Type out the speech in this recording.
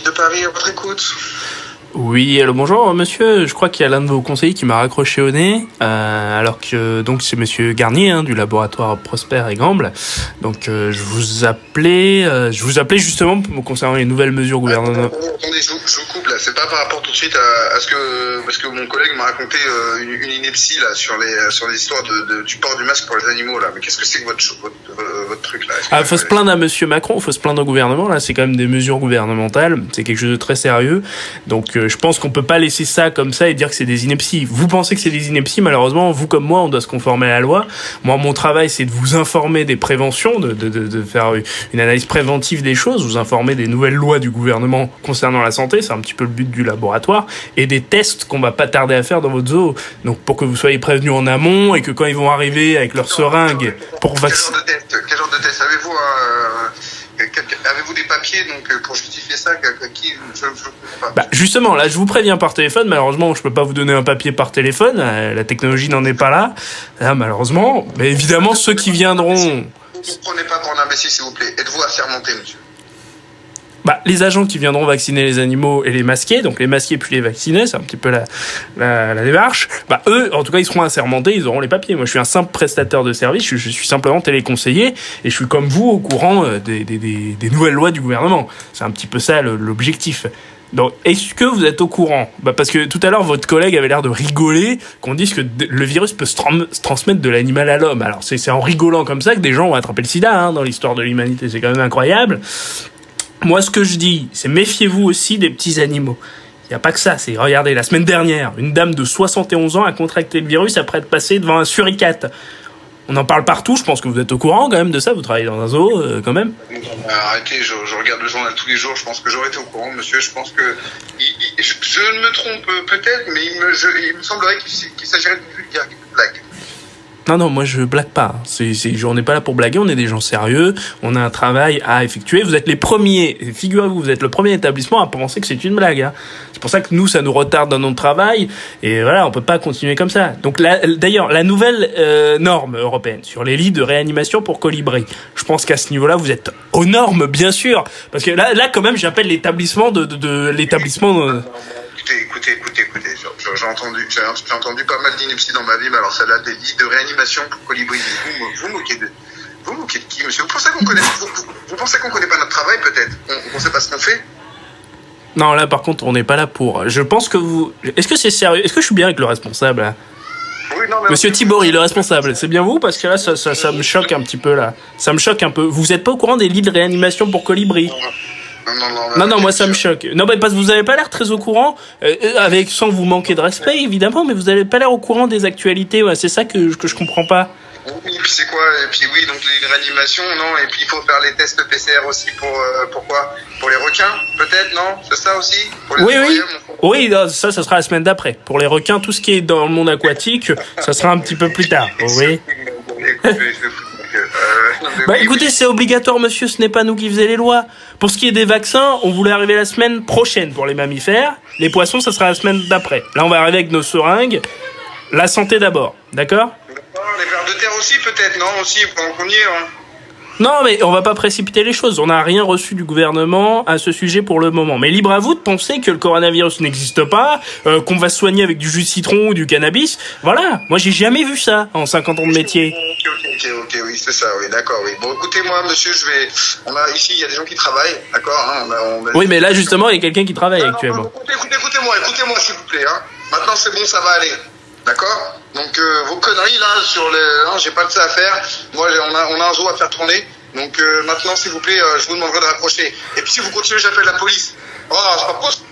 de Paris, à votre écoute. Oui, allô, bonjour monsieur, je crois qu'il y a l'un de vos conseillers qui m'a raccroché au nez, alors que donc c'est monsieur Garnier du laboratoire Prosper et Gamble. Donc je vous appelais justement concernant les nouvelles mesures gouvernementales. Attendez, je vous coupe là, c'est pas par rapport tout de suite à ce que, parce que mon collègue m'a raconté une ineptie là sur les histoires du port du masque pour les animaux là. Mais qu'est-ce que c'est que votre truc là? Faut se plaindre à monsieur Macron, faut se plaindre au gouvernement, là c'est quand même des mesures gouvernementales, c'est quelque chose de très sérieux. Donc je pense qu'on peut pas laisser ça comme ça et dire que c'est des inepties. Vous pensez que c'est des inepties, malheureusement, vous comme moi, on doit se conformer à la loi. Moi, mon travail, c'est de vous informer des préventions, de faire une analyse préventive des choses, vous informer des nouvelles lois du gouvernement concernant la santé, c'est un petit peu le but du laboratoire, et des tests qu'on va pas tarder à faire dans votre zoo. Donc pour que vous soyez prévenus en amont et que quand ils vont arriver avec leurs seringues pour vacciner... Quel genre de test avez-vous des papiers donc pour justifier ça? Je comprends pas. Justement, là, je vous préviens par téléphone. Malheureusement, je peux pas vous donner un papier par téléphone. La technologie n'en est pas là. Là, malheureusement. Mais évidemment, ceux qui viendront... Ne vous prenez pas pour un imbécile, s'il vous plaît. Êtes-vous assermenté, monsieur? Les agents qui viendront vacciner les animaux et les masquer, donc les masquer puis les vacciner, c'est un petit peu la démarche. Eux, en tout cas, ils seront assermentés, ils auront les papiers. Moi, je suis un simple prestataire de service, je suis simplement téléconseiller et je suis comme vous au courant des nouvelles lois du gouvernement. C'est un petit peu ça l'objectif. Donc, est-ce que vous êtes au courant? Parce que tout à l'heure, votre collègue avait l'air de rigoler qu'on dise que le virus peut se transmettre de l'animal à l'homme. Alors, c'est en rigolant comme ça que des gens ont attrapé le sida dans l'histoire de l'humanité. C'est quand même incroyable. Moi, ce que je dis, c'est méfiez-vous aussi des petits animaux. Il n'y a pas que ça. Regardez, la semaine dernière, une dame de 71 ans a contracté le virus après être passée devant un suricate. On en parle partout, je pense que vous êtes au courant quand même de ça, vous travaillez dans un zoo quand même. Arrêtez, je regarde le journal tous les jours, je pense que j'aurais été au courant, monsieur, je pense que... je me trompe peut-être, mais il me semblerait qu'il s'agirait d'une vulgaire blague. Non, moi je blague pas. On n'est pas là pour blaguer, on est des gens sérieux, on a un travail à effectuer. Vous êtes les premiers, figurez-vous, vous êtes le premier établissement à penser que c'est une blague. C'est pour ça que nous, ça nous retarde dans notre travail. Et voilà, on peut pas continuer comme ça. Donc d'ailleurs, la nouvelle norme européenne sur les lits de réanimation pour colibris, je pense qu'à ce niveau-là, vous êtes aux normes, bien sûr. Parce que là quand même, j'appelle l'établissement de l'établissement... Écoutez, j'ai entendu pas mal d'inepties dans ma vie, mais alors celle-là, des lits de réanimation pour colibris, vous moquez de qui, monsieur? Vous pensez qu'on connaît pas notre travail, peut-être? On sait pas ce qu'on fait? Non, là, par contre, on n'est pas là pour... Je pense que vous... Est-ce que c'est sérieux? Est-ce que je suis bien avec le responsable, là? Oui, non, mais Monsieur Thibori, le responsable, c'est bien vous? Parce que là, ça me choque un petit peu, là. Ça me choque un peu. Vous êtes pas au courant des lits de réanimation pour colibris? Non, moi ça me choque. Non, parce que vous avez pas l'air très au courant, sans vous manquer de respect évidemment, mais vous avez pas l'air au courant des actualités. Ouais, c'est ça que je comprends pas. Oui, et puis c'est quoi? Et puis oui, donc les réanimations, non? Et puis il faut faire les tests PCR aussi pour quoi? Pour les requins, peut-être, non? C'est ça aussi? Pour les Oui, ça sera la semaine d'après. Pour les requins, tout ce qui est dans le monde aquatique, ça sera un petit peu plus tard. Oui. Écoutez, c'est obligatoire, monsieur, ce n'est pas nous qui faisons les lois. Pour ce qui est des vaccins, on voulait arriver la semaine prochaine pour les mammifères. Les poissons, ça sera la semaine d'après. Là, on va arriver avec nos seringues. La santé d'abord, d'accord? Les vers de terre aussi, peut-être, non? Aussi, pendant qu'on y est, Non, mais on va pas précipiter les choses. On n'a rien reçu du gouvernement à ce sujet pour le moment. Mais libre à vous de penser que le coronavirus n'existe pas, qu'on va se soigner avec du jus de citron ou du cannabis. Voilà. Moi, j'ai jamais vu ça en 50 ans de métier. Ok, oui, c'est ça, oui, d'accord, oui. Bon, écoutez-moi, monsieur, ici, il y a des gens qui travaillent, d'accord, Oui, mais là, justement, il y a quelqu'un qui travaille actuellement. Écoutez-moi, s'il vous plaît, Maintenant, c'est bon, ça va aller. D'accord? Donc vos conneries là sur les, j'ai pas de ça à faire. Moi on a un zoo à faire tourner. Donc maintenant s'il vous plaît, je vous demanderai de raccrocher. Et puis si vous continuez, j'appelle la police. Oh, c'est pas possible.